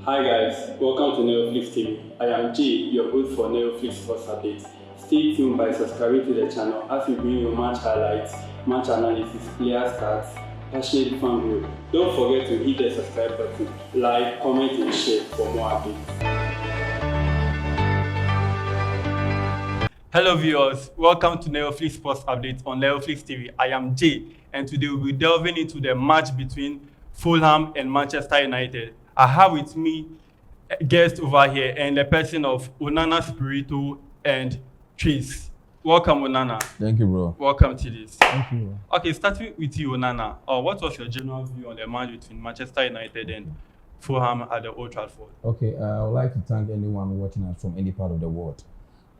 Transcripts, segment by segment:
Hi guys, welcome to Netflix TV. I am Jay, your host for Netflix Sports Updates. Stay tuned by subscribing to the channel as we bring you match highlights, match analysis, player stats, passionate fan view. Don't forget to hit the subscribe button, like, comment and share for more updates. Hello viewers, welcome to Netflix Sports Updates on Netflix TV. I am Jay and today we'll be delving into the match between Fulham and Manchester United. I have with me a guest over here and the person of Onana Spirito and Chase. Welcome, Onana. Thank you, bro. Welcome to this. Thank you. Okay, starting with you, Onana. What was your general view on the match between Manchester United and Fulham at the Old Trafford? Okay, I would like to thank anyone watching us from any part of the world.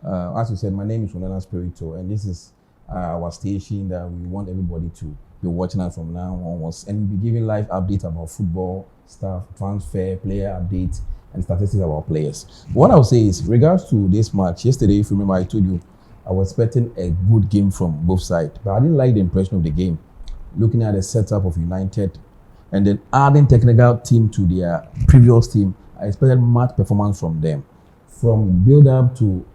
As you said, my name is Onana Spirito, and this is our station that we want everybody to be watching us from now onwards, and we'll be giving live updates about football stuff, transfer, player updates, and statistics about players. What I'll say is, regards to this match, yesterday, if you remember, I told you I was expecting a good game from both sides, but I didn't like the impression of the game. Looking at the setup of United, and then adding technical team to their previous team, I expected much performance from them. From build-up to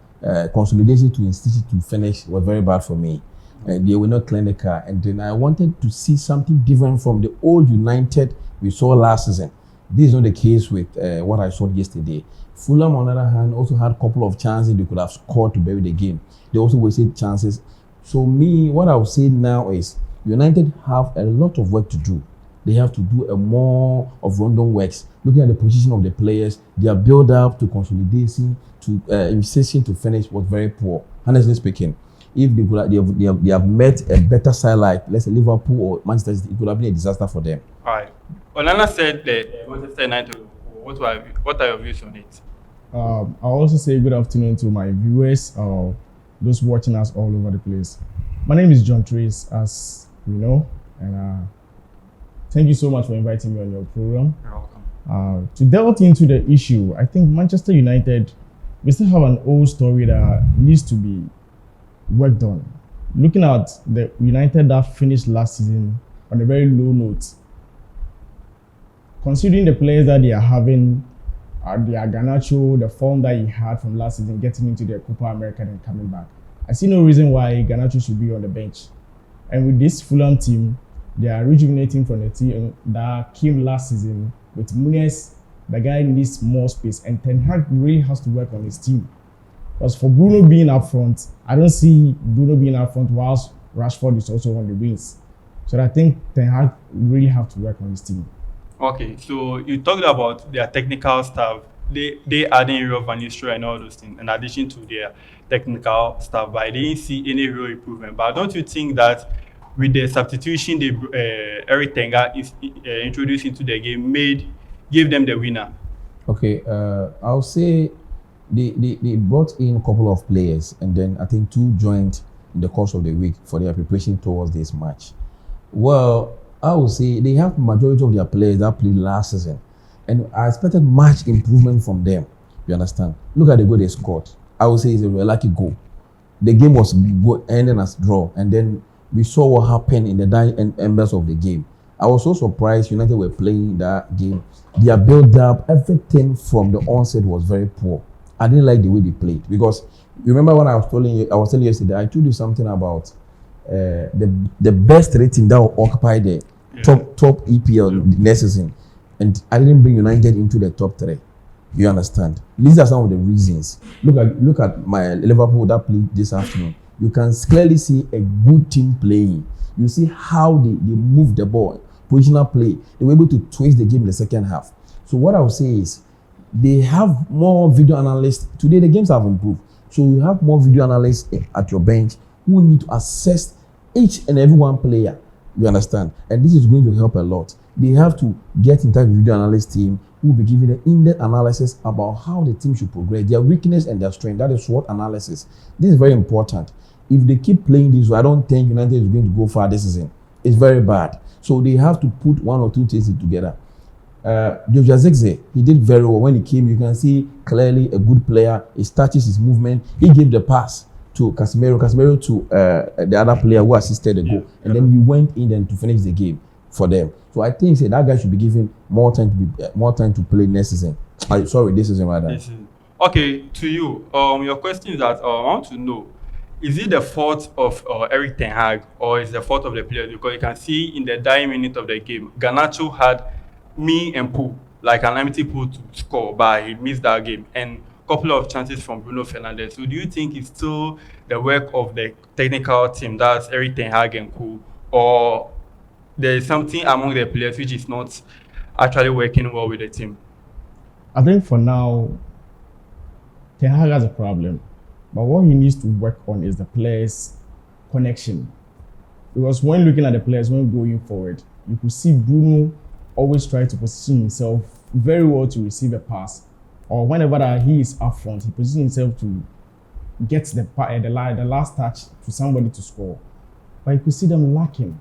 consolidation to institution to finish was very bad for me. They were not clinical, and then I wanted to see something different from the old United we saw last season. This is not the case with what I saw yesterday. Fulham, on the other hand, also had a couple of chances they could have scored to bury the game. They also wasted chances. So me, what I would say now is United have a lot of work to do. They have to do a more of rundown works, looking at the position of the players, their build-up to consolidation, to insertion to finish was very poor. Honestly speaking, if they have met a better side like, let's say, Liverpool or Manchester City, it could have been a disaster for them. All right. Onana said that Manchester United, what are your views on it? I'll also say good afternoon to my viewers, those watching us all over the place. My name is John Trace, as you know, and thank you so much for inviting me on your program. You're welcome. To delve into the issue, I think Manchester United, we still have an old story that needs to be worked on. Looking at the United that finished last season on a very low note, considering the players that they are having, the Garnacho, the form that he had from last season, getting into the Copa America and coming back, I see no reason why Garnacho should be on the bench. And with this Fulham team, they are rejuvenating from the team that came last season with Muniz. The guy needs more space, and Ten Hag really has to work on his team. Because for Bruno being up front, I don't see Bruno being up front whilst Rashford is also on the wings. So I think Ten Hag really have to work on his team. Okay, so you talked about their technical staff. They adding real Van Nistelrooy and all those things in addition to their technical staff, but I didn't see any real improvement. But don't you think that with the substitution Eric Tenga is introduced into the game gave them the winner? Okay, I'll say they brought in a couple of players, and then I think two joined in the course of the week for their preparation towards this match. Well, I would say they have majority of their players that played last season, and I expected much improvement from them. You understand? Look at the goal they scored. I would say it's a lucky goal. The game was good, ending as draw, and then we saw what happened in the dying embers of the game. I was so surprised United were playing that game. Their build-up, everything from the onset was very poor. I didn't like the way they played, because you remember when I was telling you yesterday, I told you something about the best rating that will occupy the top EPL next season, and I didn't bring United into the top 3. You understand? These are some of the reasons. Look at my Liverpool that played this afternoon. You can clearly see a good team playing. You see how they move the ball, positional play. They were able to twist the game in the second half. So what I would say is, they have more video analysts. Today the games have improved. So you have more video analysts at your bench who need to assess each and every one player. You understand? And this is going to help a lot. They have to get in touch with video analyst team who will be giving the in-depth analysis about how the team should progress, their weakness and their strength. That is SWOT analysis. This is very important. If they keep playing this way, I don't think United is going to go far this season. It's very bad. So they have to put one or two things together. Joshua Zirkzee, he did very well when he came. You can see clearly a good player. He touches his movement. He gave the pass to Casemiro to the other player who assisted the goal, and then he went in then to finish the game for them. So I think that guy should be given more time to play next season. Sorry, this isn't rather. This is okay to you. Your question is that I want to know: is it the fault of Eric Ten Hag or is the fault of the players? Because you can see in the dying minute of the game, Garnacho had me and Pooh like an empty pool to score, but he missed that game and couple of chances from Bruno Fernandes. So do you think it's still the work of the technical team, that's Eric Ten Hag and co, or there is something among the players which is not actually working well with the team? I think for now, Ten Hag has a problem, but what he needs to work on is the players' connection. Because when looking at the players, when going forward, you could see Bruno always try to position himself very well to receive a pass, or whenever that he is up front, he positions himself to get the last touch to somebody to score. But you could see them lacking.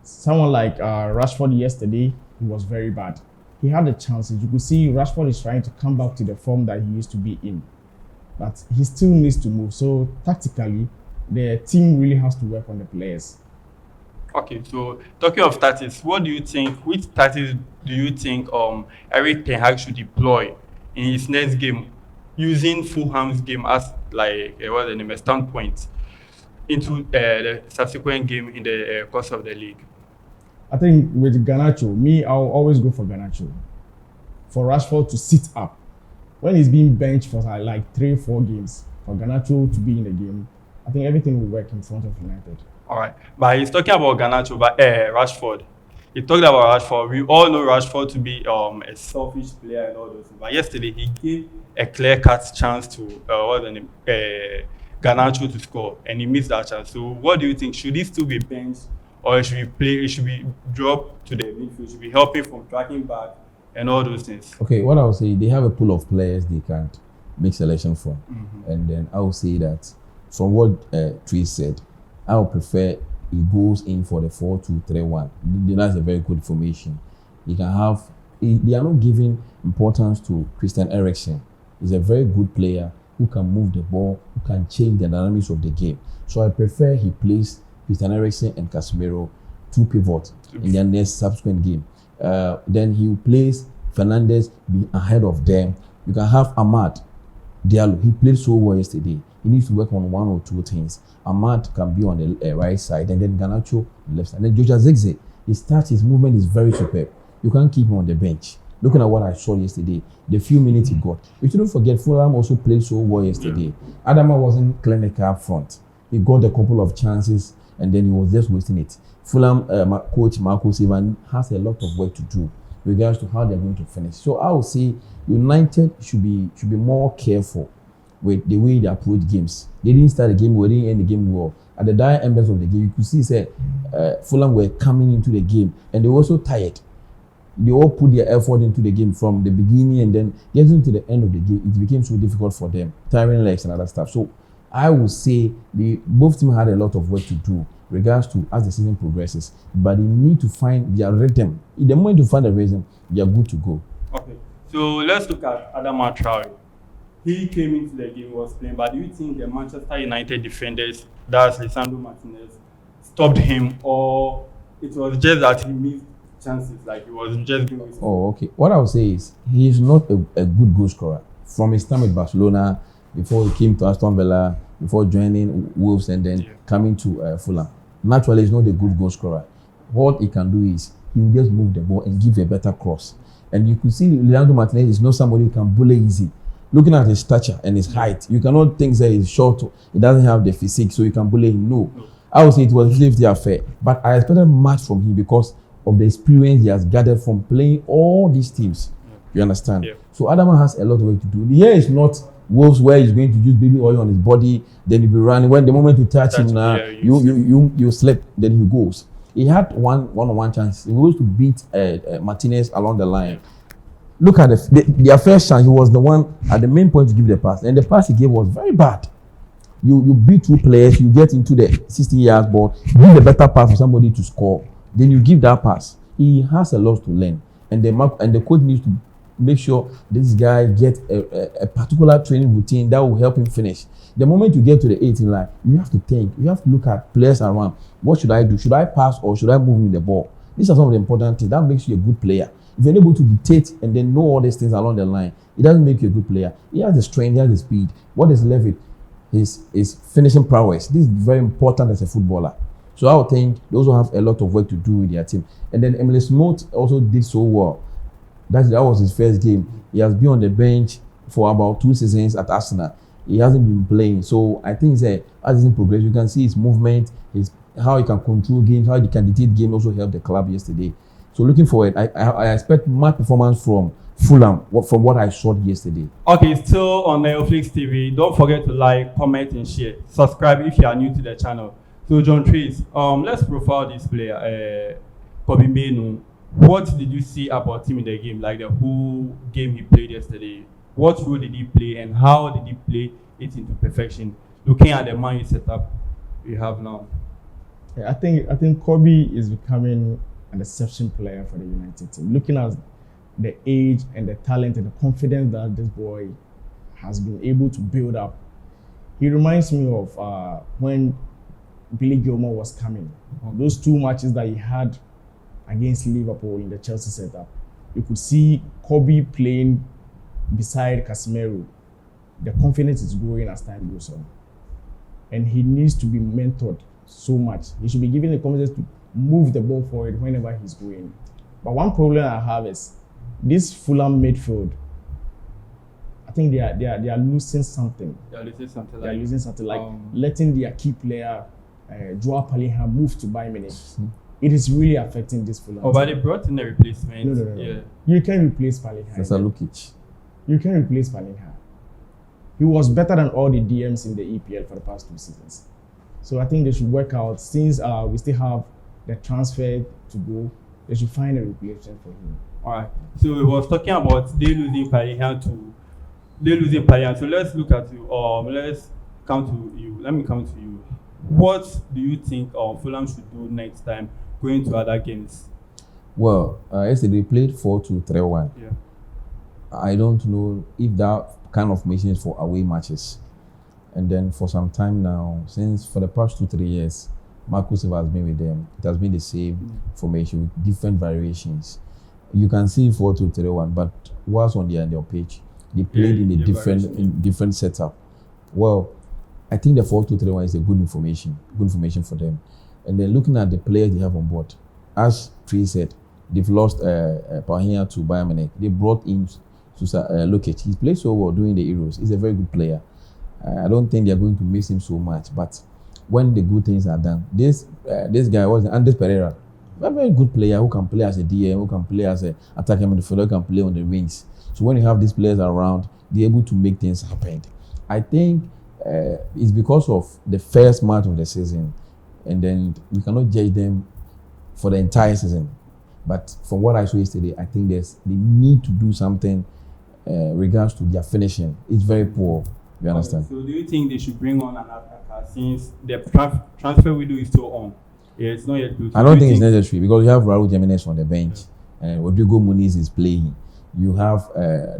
Someone like Rashford yesterday, he was very bad. He had the chances. You could see Rashford is trying to come back to the form that he used to be in, but he still needs to move. So tactically, the team really has to work on the players. Okay, so talking of tactics, what do you think? Which tactics do you think Eric Ten Hag should deploy in his next game, using Fulham's game as like what's the name, a standpoint into the subsequent game in the course of the league? I think with Garnacho, I'll always go for Garnacho. For Rashford to sit up. When he's being benched for like 3-4 games, for Garnacho to be in the game, I think everything will work in front of United. All right, but he's talking about Garnacho, but Rashford. He talked about Rashford. We all know Rashford to be a selfish player and all those things. But yesterday he gave a clear-cut chance to what's the name, Garnacho to score, and he missed that chance. So, what do you think? Should he still be benched, or it should be play? It should be dropped to the midfield. It should be helping from tracking back and all those things. Okay, what I would say, they have a pool of players they can't make selection from, and then I would say that from what Tree said, I would prefer he goes in for the 4-2-3-1. That's a very good formation. He can have. They are not giving importance to Christian Eriksen. He's a very good player who can move the ball, who can change the dynamics of the game. So I prefer he plays Christian Eriksen and Casemiro two pivots in their next subsequent game. Then he plays Fernandes be ahead of them. You can have Ahmad Diallo. He played so well yesterday. He needs to work on one or two things. Ahmad can be on the right side, and then Garnacho on the left side. And then Joshua Zirkzee, his movement is very superb. You can't keep him on the bench. Looking at what I saw yesterday, the few minutes he got. You shouldn't forget, Fulham also played so well yesterday. Adama wasn't clinical up front. He got a couple of chances, and then he was just wasting it. Fulham coach Marco Silva has a lot of work to do with regards to how they're going to finish. So I would say United should be more careful with the way they approach games. They didn't start the game well, they didn't end the game well. At the dire embers of the game, you could see Fulham were coming into the game, and they were also tired. They all put their effort into the game from the beginning, and then getting to the end of the game, it became so difficult for them, tiring legs and other stuff. So I would say both teams had a lot of work to do regards to as the season progresses, but they need to find their rhythm. If the moment to find a rhythm, they are good to go. Okay, so let's look at Adama Traore. He came into the game, was playing, but do you think the Manchester United defenders, that's Lisandro Martinez, stopped him, or it was just that he missed chances, like he was just doing his okay. What I would say is he is not a good goal scorer. From his time at Barcelona, before he came to Aston Villa, before joining Wolves, and then coming to Fulham. Naturally, he's not a good goal scorer. What he can do is he will just move the ball and give a better cross. And you could see Leandro Martinez is not somebody who can bully easy. Looking at his stature and his height, you cannot think that he's short. He doesn't have the physique, so you can bully him. No. I would say it was a 50 affair. But I expected much from him because of the experience he has gathered from playing all these teams. You understand? Yeah. So Adama has a lot of work to do. Here is not Wolves where he's going to use baby oil on his body, then he'll be running. When the moment you touch him now, you slip, then he goes. He had one-on-one chance. He was to beat Martinez along the line. Look at their first chance. He was the one at the main point to give the pass, and the pass he gave was very bad. You beat two players, you get into the 60 yards ball, give a better pass for somebody to score, then you give that pass. He has a lot to learn, and the coach needs to make sure this guy gets a particular training routine that will help him finish. The moment you get to the 18 line, you have to think, you have to look at players around. What should I do? Should I pass or should I move in the ball? These are some of the important things that makes you a good player. If you're able to dictate and then know all these things along the line, it doesn't make you a good player. He has the strength, he has the speed. What is left is finishing prowess. This is very important as a footballer. So I would think they also have a lot of work to do with their team. And then Emile Smith also did so well. That was his first game. He has been on the bench for about 2 seasons at Arsenal. He hasn't been playing. So I think as season progresses, you can see his movement, how he can control games, how he can dictate games also helped the club yesterday. So looking forward, I expect much performance from Fulham from what I saw yesterday. Okay, still on Netflix TV. Don't forget to like, comment, and share. Subscribe if you are new to the channel. So John Trees, let's profile this player, Kobe Mainoo. What did you see about him in the game, like the whole game he played yesterday? What role did he play, and how did he play it into perfection? Looking at the Man U setup we have now. Yeah, I think Kobe is becoming an exception player for the United team. Looking at the age and the talent and the confidence that this boy has been able to build up, he reminds me of when Billy Gilmore was coming. Those 2 matches that he had against Liverpool in the Chelsea setup, you could see Kobe playing beside Casemiro. The confidence is growing as time goes on. And he needs to be mentored so much. He should be given the confidence to move the ball forward whenever he's going. But one problem I have is this Fulham midfield. I think they are losing something. They are losing something like letting their key player, Joao Palhinha, move to Bayern Munich. It is really affecting this Fulham. But they brought in a replacement. No. Yeah. You can replace Palhinha. Cesar Lukic. You can replace Laliga. He was better than all the DMs in the EPL for the past 2 seasons. So I think they should work out, since we still have the transfer to go, they should find a replacement for him. All right. So we was talking about they losing Palhinha. So let's look at you. Let's come to you. Let me come to you. What do you think Fulham should do next time going to other games? Well, yesterday they played 4-2-3-1. Yeah. I don't know if that kind of formation is for away matches. And then for some time now, since for the past 2-3 years, Marco Silva has been with them. It has been the same formation with different variations. You can see 4-2-3-1, but what's on their page? They played in a different setup. Well, I think the 4-2-3-1 is a good information for them. And then looking at the players they have on board, as Tree said, they've lost Palhinha to Bayern Munich. They brought in Lukic. He played so well during the Euros. He's a very good player. I don't think they're going to miss him so much. But when the good things are done, this guy was Andres Pereira, a very good player who can play as a DM, who can play as an attacking midfielder, who can play on the wings. So when you have these players around, they're able to make things happen. I think it's because of the first match of the season, and then we cannot judge them for the entire season. But from what I saw yesterday, I think they need to do something regards to their finishing. It's very poor. You understand? So do you think they should bring on an attacker since the transfer window is still on? Yeah, it's not yet closed. I don't think it's necessary because you have Raul Jimenez on the bench and Rodrigo Muniz is playing. You have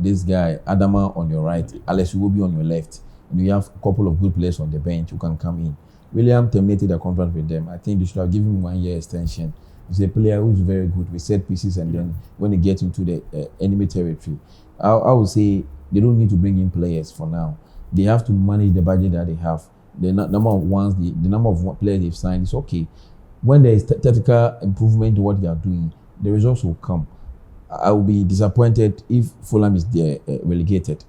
this guy Adama on your right, Alex Iwobi on your left, and you have a couple of good players on the bench who can come in. William terminated the contract with them. I think they should have given him 1 year extension. He's a player who's very good with set pieces, and then when he gets into the enemy territory, I would say they don't need to bring in players for now. They have to manage the budget that they have. The number of players they've signed is okay. When there is technical improvement to what they are doing, the results will come. I will be disappointed if Fulham is relegated.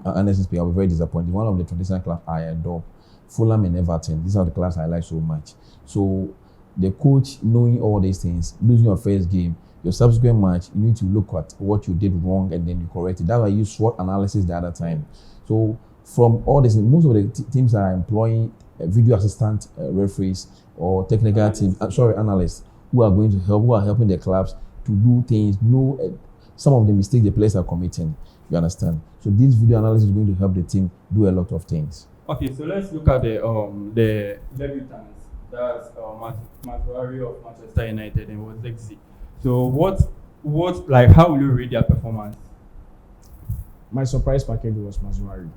Honestly speaking, I'll be very disappointed. One of the traditional clubs I adore, Fulham and Everton. These are the clubs I like so much. So the coach, knowing all these things, losing your first game, your subsequent match, you need to look at what you did wrong and then you correct it. That's why I used SWOT analysis the other time. So from all this, most of the teams are employing video assistant referees or technical teams, analysts who are going to help, who are helping the clubs to do things, know some of the mistakes the players are committing. You understand? So this video analysis is going to help the team do a lot of things. Okay, so let's look at the debutants. That's Maguire of Manchester United and Wozexi. So how will you rate their performance? My surprise package was Mazuari.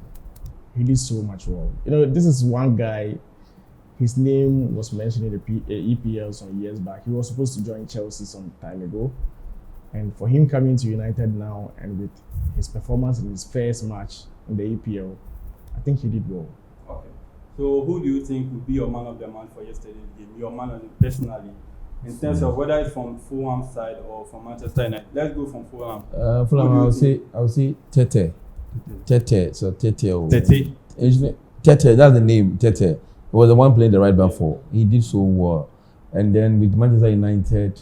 He did so much well. This is one guy. His name was mentioned in the EPL some years back. He was supposed to join Chelsea some time ago, And for him coming to United now and with his performance in his first match in the EPL, I think he did well. Okay. So who do you think would be your man of the match for yesterday's game? Your man of the, personally, in terms of whether it's from Fulham side or from Manchester United. Let's go from Fulham. Fulham, I would say Tete. Tete. So Tete. Tete, that's the name. Tete. He was the one playing the right back for. He did so well. And then with Manchester United,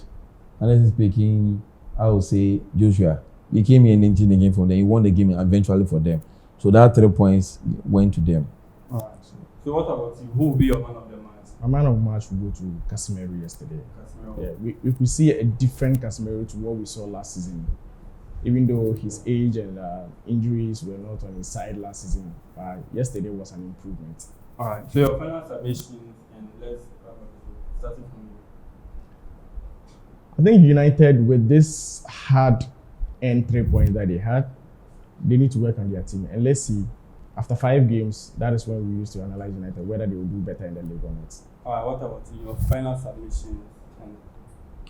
honestly speaking, I would say Joshua. He came here in 19 again from them. He won the game eventually for them. So that 3 points went to them. All right. So what about you? Who will be your man of the match? My man of the match will go to Casemiro yesterday. Yeah, we could see a different Casemiro to what we saw last season. Even though his age and injuries were not on his side last season, but yesterday was an improvement. All right. So your final submissions, and let's start from you. I think United, with this hard-earned 3 points that they had, they need to work on their team. And let's see, after 5 games, that is when we used to analyze United, whether they will do better in the league or not. All right, what about your final submission?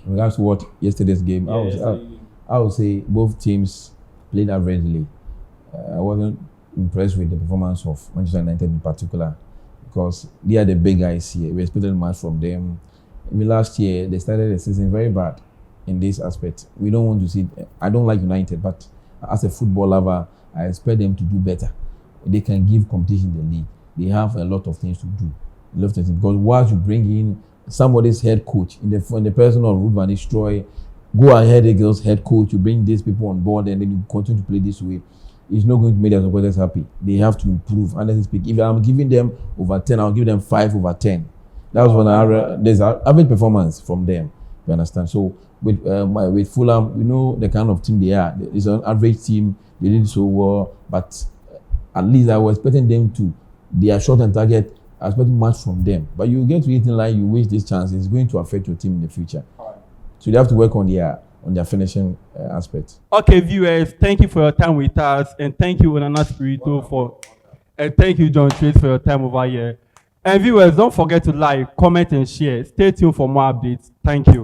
In regards to what yesterday's game, I would say both teams played averagely. I wasn't impressed with the performance of Manchester United in particular because they are the big guys here. We expected much from them. I mean, last year, they started the season very bad in this aspect. We don't want to see. I don't like United, but as a football lover, I expect them to do better. They can give competition in the league. They have a lot of things to do. Because once you bring in somebody's head coach in the person of Ruud van Nistelrooy, go ahead, Eagles head coach, you bring these people on board and then you continue to play this way. It's not going to make their supporters happy. They have to improve. And let's speak. If I'm giving them over 10, I'll give them 5 over 10. That's when there's an average performance from them. You understand? So with Fulham, we know the kind of team they are. It's an average team. They did so well, but at least I was expecting them to. They are short on target. I expect much from them. But you get to it in line, you waste this chance. It's going to affect your team in the future. Right. So you have to work on their finishing aspect. Okay, viewers, thank you for your time with us, and thank you, Onana Spirito, and thank you, John Trade, for your time over here. And viewers, don't forget to like, comment, and share. Stay tuned for more updates. Thank you.